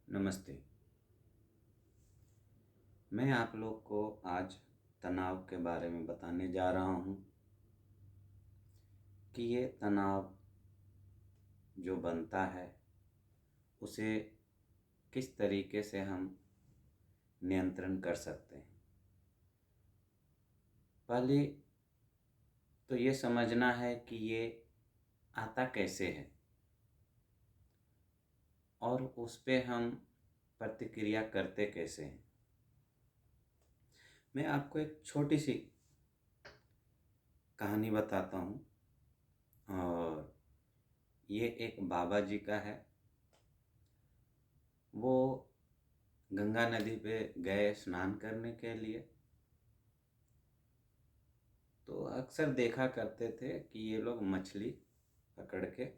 नमस्ते। मैं आप लोग को आज तनाव के बारे में बताने जा रहा हूँ कि ये तनाव जो बनता है उसे किस तरीके से हम नियंत्रण कर सकते हैं। पहले तो ये समझना है कि ये आता कैसे है और उस पे हम प्रतिक्रिया करते कैसे हैं। मैं आपको एक छोटी सी कहानी बताता हूँ और ये एक बाबा जी का है। वो गंगा नदी पे गए स्नान करने के लिए। तो अक्सर देखा करते थे कि ये लोग मछली पकड़ के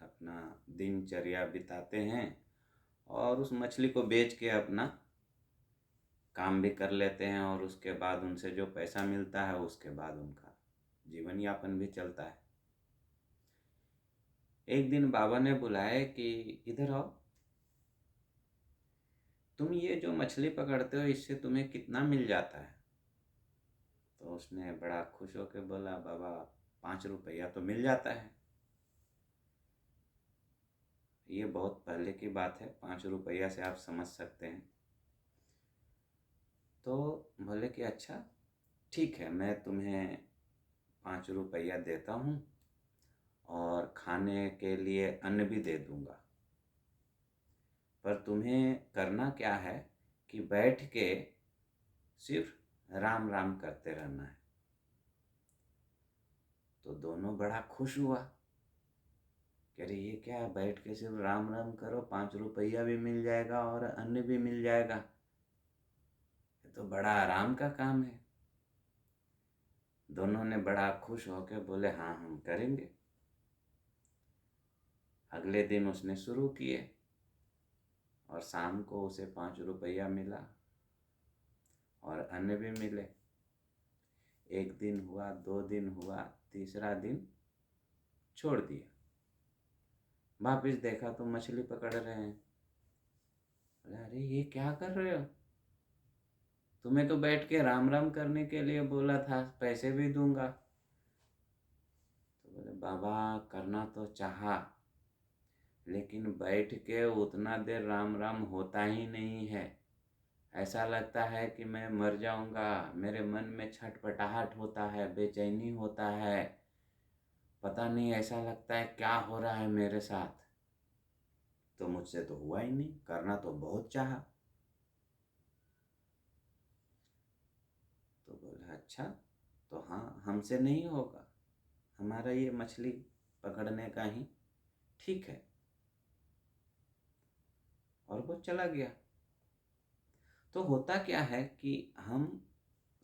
अपना दिनचर्या बिताते हैं और उस मछली को बेच के अपना काम भी कर लेते हैं और उसके बाद उनसे जो पैसा मिलता है उसके बाद उनका जीवन यापन भी चलता है। एक दिन बाबा ने बुलाया कि इधर आओ, तुम ये जो मछली पकड़ते हो इससे तुम्हें कितना मिल जाता है। तो उसने बड़ा खुश होकर बोला, बाबा 5 रुपया तो मिल जाता है। ये बहुत पहले की बात है, 5 रुपया से आप समझ सकते हैं। तो बोले कि अच्छा ठीक है, मैं तुम्हें 5 रुपया देता हूँ और खाने के लिए अन्न भी दे दूँगा, पर तुम्हें करना क्या है कि बैठ के सिर्फ राम राम करते रहना है। तो दोनों बड़ा खुश हुआ, कह रही ये क्या है, बैठ के सिर्फ राम राम करो, 5 रुपया भी मिल जाएगा और अन्न भी मिल जाएगा, ये तो बड़ा आराम का काम है। दोनों ने बड़ा खुश होकर बोले हाँ हम करेंगे। अगले दिन उसने शुरू किए और शाम को उसे 5 रुपया मिला और अन्न भी मिले। एक दिन हुआ, 2 दिन हुआ, तीसरा दिन छोड़ दिया। वापिस देखा तो मछली पकड़ रहे हैं। बोले अरे ये क्या कर रहे हो, तुम्हें तो बैठ के राम राम करने के लिए बोला था, पैसे भी दूंगा। तो बोले बाबा करना तो चाहा, लेकिन बैठ के उतना देर राम राम होता ही नहीं है। ऐसा लगता है कि मैं मर जाऊंगा, मेरे मन में छटपटाहट होता है, बेचैनी होता है, पता नहीं ऐसा लगता है क्या हो रहा है मेरे साथ। तो मुझसे तो हुआ ही नहीं, करना तो बहुत चाहा। तो बोला अच्छा, तो हाँ हमसे नहीं होगा, हमारा ये मछली पकड़ने का ही ठीक है। और वो चला गया। तो होता क्या है कि हम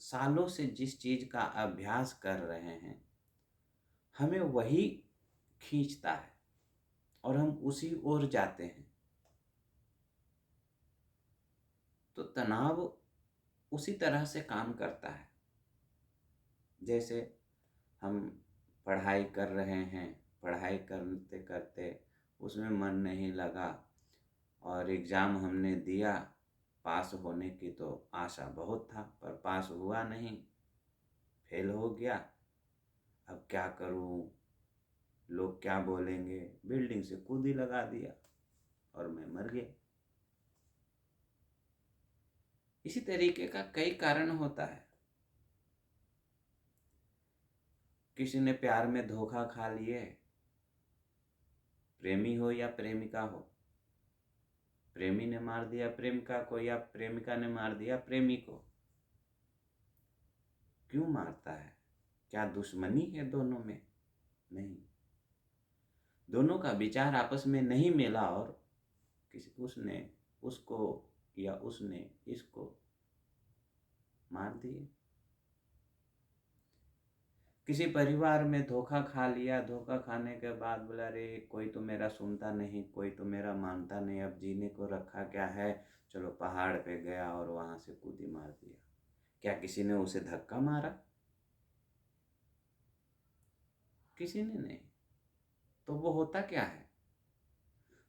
सालों से जिस चीज का अभ्यास कर रहे हैं हमें वही खींचता है और हम उसी ओर जाते हैं। तो तनाव उसी तरह से काम करता है। जैसे हम पढ़ाई कर रहे हैं, पढ़ाई करते करते उसमें मन नहीं लगा और एग्ज़ाम हमने दिया, पास होने की तो आशा बहुत था पर पास हुआ नहीं, फेल हो गया। अब क्या करूं, लोग क्या बोलेंगे, बिल्डिंग से कूद ही लगा दिया और मैं मर गया। इसी तरीके का कई कारण होता है। किसी ने प्यार में धोखा खा लिए, प्रेमी हो या प्रेमिका हो, प्रेमी ने मार दिया प्रेमिका को या प्रेमिका ने मार दिया प्रेमी को। क्यों मारता है, क्या दुश्मनी है दोनों में? नहीं, दोनों का विचार आपस में नहीं मिला और किसी उसने उसको या उसने इसको मार दिए। किसी परिवार में धोखा खा लिया, धोखा खाने के बाद बोला अरे कोई तो मेरा सुनता नहीं, कोई तो मेरा मानता नहीं, अब जीने को रखा क्या है, चलो पहाड़ पे गया और वहां से कूदी मार दिया। क्या किसी ने उसे धक्का मारा? किसी ने नहीं। तो वो होता क्या है,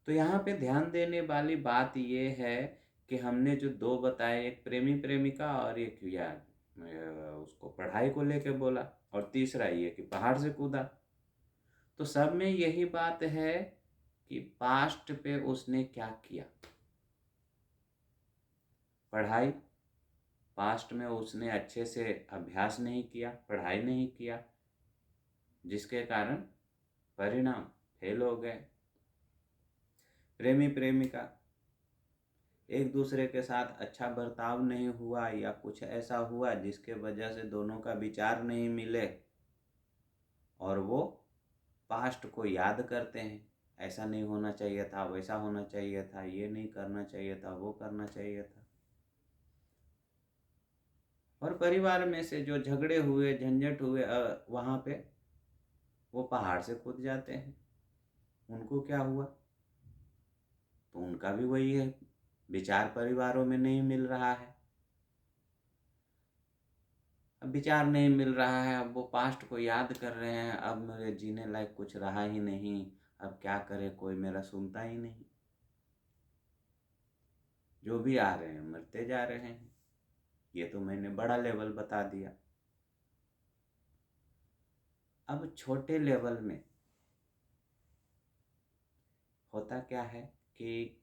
तो यहाँ पे ध्यान देने वाली बात ये है कि हमने जो दो बताए, एक प्रेमी प्रेमिका और एक उसको पढ़ाई को लेके बोला, और तीसरा ये कि पहाड़ से कूदा। तो सब में यही बात है कि पास्ट पे उसने क्या किया। पढ़ाई, पास्ट में उसने अच्छे से अभ्यास नहीं किया, पढ़ाई नहीं किया, जिसके कारण परिणाम फेल हो गए। प्रेमी प्रेमिका, एक दूसरे के साथ अच्छा बर्ताव नहीं हुआ या कुछ ऐसा हुआ जिसके वजह से दोनों का विचार नहीं मिले, और वो पास्ट को याद करते हैं, ऐसा नहीं होना चाहिए था, वैसा होना चाहिए था, ये नहीं करना चाहिए था, वो करना चाहिए था। और परिवार में से जो झगड़े हुए, झंझट हुए, वहाँ पे वो पहाड़ से कूद जाते हैं। उनको क्या हुआ? तो उनका भी वही है, विचार परिवारों में नहीं मिल रहा है। अब विचार नहीं मिल रहा है, अब वो पास्ट को याद कर रहे हैं, अब मेरे जीने लायक कुछ रहा ही नहीं, अब क्या करे, कोई मेरा सुनता ही नहीं। जो भी आ रहे हैं मरते जा रहे हैं। ये तो मैंने बड़ा लेवल बता दिया। अब छोटे लेवल में होता क्या है कि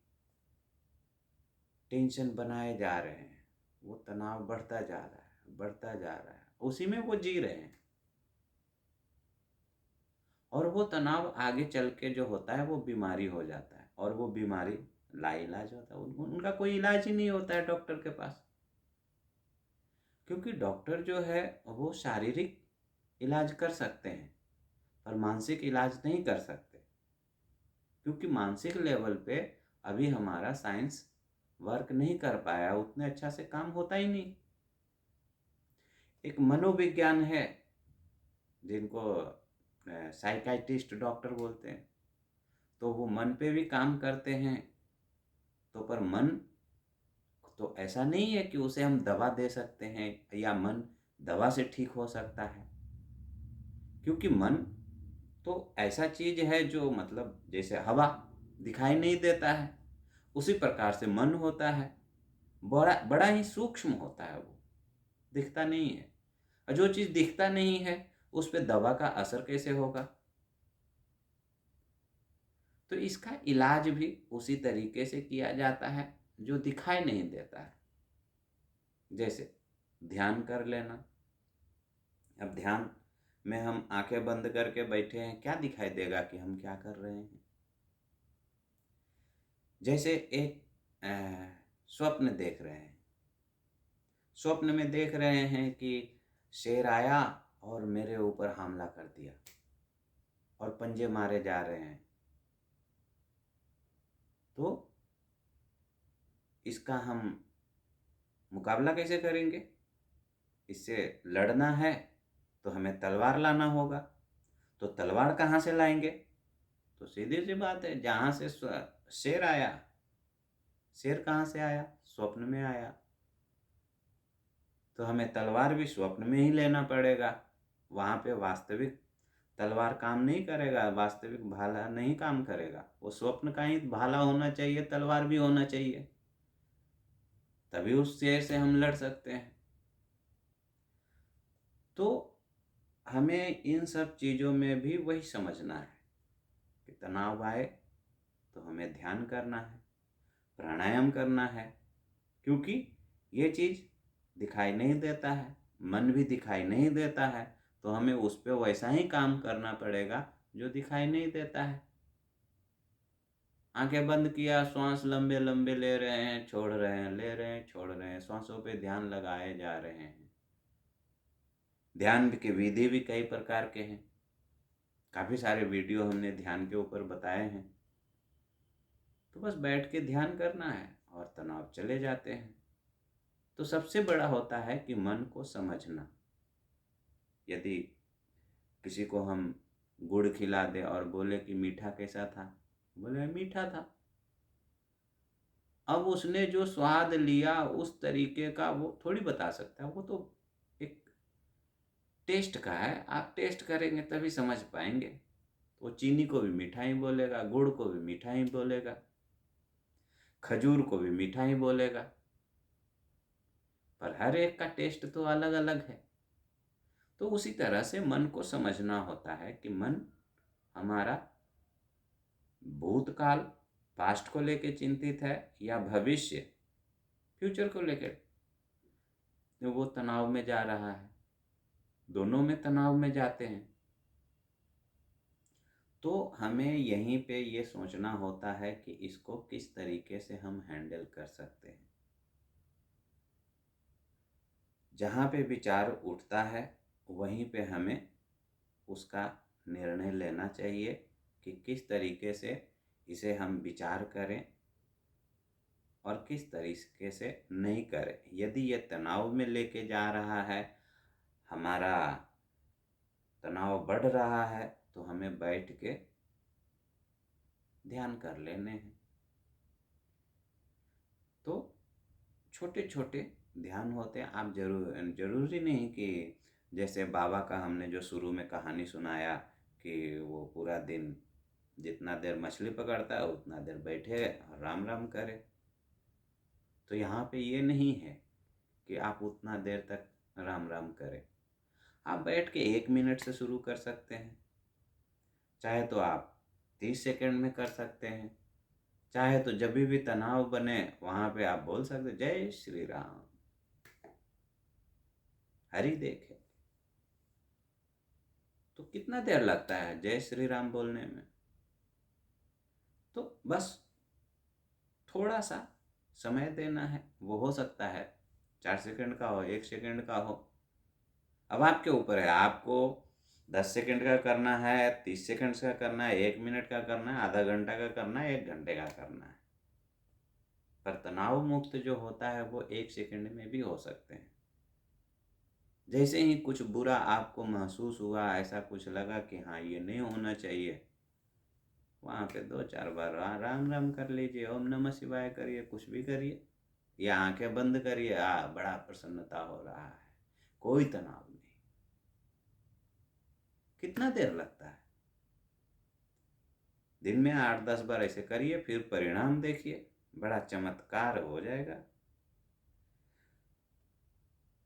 टेंशन बनाए जा रहे हैं, वो तनाव बढ़ता जा रहा है, बढ़ता जा रहा है, उसी में वो जी रहे हैं। और वो तनाव आगे चल के जो होता है वो बीमारी हो जाता है, और वो बीमारी लाइलाज होता है। उनका कोई इलाज ही नहीं होता है डॉक्टर के पास, क्योंकि डॉक्टर जो है वो शारीरिक इलाज कर सकते हैं पर मानसिक इलाज नहीं कर सकते, क्योंकि मानसिक लेवल पे अभी हमारा साइंस वर्क नहीं कर पाया, उतने अच्छा से काम होता ही नहीं। एक मनोविज्ञान है जिनको साइकाइट्रिस्ट डॉक्टर बोलते हैं, तो वो मन पे भी काम करते हैं। तो पर मन तो ऐसा नहीं है कि उसे हम दवा दे सकते हैं या मन दवा से ठीक हो सकता है, क्योंकि मन तो ऐसा चीज है जो मतलब जैसे हवा दिखाई नहीं देता है, उसी प्रकार से मन होता है, बड़ा बड़ा ही सूक्ष्म होता है, वो दिखता नहीं है। और जो चीज दिखता नहीं है उस पर दवा का असर कैसे होगा? तो इसका इलाज भी उसी तरीके से किया जाता है जो दिखाई नहीं देता है। जैसे ध्यान कर लेना। अब ध्यान में हम आंखें बंद करके बैठे हैं, क्या दिखाई देगा कि हम क्या कर रहे हैं? जैसे एक स्वप्न देख रहे हैं, स्वप्न में देख रहे हैं कि शेर आया और मेरे ऊपर हमला कर दिया और पंजे मारे जा रहे हैं। तो इसका हम मुकाबला कैसे करेंगे? इससे लड़ना है तो हमें तलवार लाना होगा। तो तलवार कहाँ से लाएंगे? तो सीधी सी बात है, जहाँ से शेर आया, शेर कहाँ से आया? स्वप्न में आया। तो हमें तलवार भी स्वप्न में ही लेना पड़ेगा। वहाँ पे वास्तविक तलवार काम नहीं करेगा, वास्तविक भाला नहीं काम करेगा, वो स्वप्न का ही भाला होना चाहिए, तलवार भी होना चाहिए, तभी उस शेर से हम लड़ सकते हैं। तो हमें इन सब चीज़ों में भी वही समझना है कि तनाव आए तो हमें ध्यान करना है, प्राणायाम करना है, क्योंकि ये चीज़ दिखाई नहीं देता है, मन भी दिखाई नहीं देता है, तो हमें उस पर वैसा ही काम करना पड़ेगा जो दिखाई नहीं देता है। आंखें बंद किया, श्वास लंबे लंबे ले रहे हैं, छोड़ रहे हैं, ले रहे हैं, छोड़ रहे हैं, श्वासों पे ध्यान लगाए जा रहे हैं। ध्यान की विधि भी कई प्रकार के हैं, काफ़ी सारे वीडियो हमने ध्यान के ऊपर बताए हैं। तो बस बैठ के ध्यान करना है और तनाव चले जाते हैं। तो सबसे बड़ा होता है कि मन को समझना। यदि किसी को हम गुड़ खिला दें और बोले कि मीठा कैसा था, बोले मीठा था, अब उसने जो स्वाद लिया उस तरीके का वो थोड़ी बता सकता है, वो तो एक टेस्ट का है, आप टेस्ट करेंगे तभी समझ पाएंगे। तो वो चीनी को भी मीठा ही बोलेगा, गुड़ को भी मीठा ही बोलेगा, खजूर को भी मीठा ही बोलेगा। पर हर एक का टेस्ट तो अलग अलग है। तो उसी तरह से मन को समझना होता है कि मन हमारा भूतकाल, पास्ट को लेके चिंतित है, या भविष्य, फ्यूचर को लेकर तो वो तनाव में जा रहा है। दोनों में तनाव में जाते हैं। तो हमें यहीं पे ये सोचना होता है कि इसको किस तरीके से हम हैंडल कर सकते हैं। जहाँ पे विचार उठता है वहीं पे हमें उसका निर्णय लेना चाहिए कि किस तरीके से इसे हम विचार करें और किस तरीके से नहीं करें। यदि ये तनाव में लेके जा रहा है, हमारा तनाव बढ़ रहा है, तो हमें बैठ के ध्यान कर लेने हैं। तो छोटे छोटे ध्यान होते हैं। आप जरूरी नहीं कि जैसे बाबा का हमने जो शुरू में कहानी सुनाया कि वो पूरा दिन जितना देर मछली पकड़ता है उतना देर बैठे और राम राम करे। तो यहाँ पे ये नहीं है कि आप उतना देर तक राम राम करें। आप बैठ के 1 मिनट से शुरू कर सकते हैं, चाहे तो आप 30 सेकंड में कर सकते हैं, चाहे तो जब भी तनाव बने वहाँ पे आप बोल सकते जय श्री राम, हरि देखे। तो कितना देर लगता है जय श्री राम बोलने में? तो बस थोड़ा सा समय देना है। वो हो सकता है 4 सेकंड का हो, 1 सेकंड का हो। अब आपके ऊपर है, आपको 10 सेकंड का करना है, 30 सेकंड का करना है, 1 मिनट का करना है, आधा घंटा का करना है, 1 घंटे का करना है। पर तनाव मुक्त जो होता है वो 1 सेकंड में भी हो सकते हैं। जैसे ही कुछ बुरा आपको महसूस हुआ, ऐसा कुछ लगा कि हाँ ये नहीं होना चाहिए, वहाँ पे 2-4 बार राम राम कर लीजिए, ओम नमः शिवाय करिए, कुछ भी करिए, या आंखें बंद करिए। बड़ा प्रसन्नता हो रहा है, कोई तनाव नहीं। कितना देर लगता है? दिन में 8-10 बार ऐसे करिए, फिर परिणाम देखिए, बड़ा चमत्कार हो जाएगा।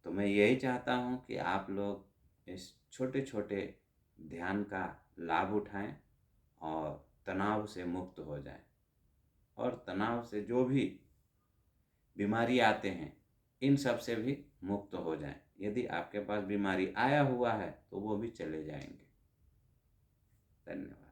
तो मैं यही चाहता हूँ कि आप लोग इस छोटे छोटे ध्यान का लाभ उठाएं और तनाव से मुक्त हो जाएं, और तनाव से जो भी बीमारी आते हैं इन सब से भी मुक्त हो जाएं। यदि आपके पास बीमारी आया हुआ है तो वो भी चले जाएंगे। धन्यवाद।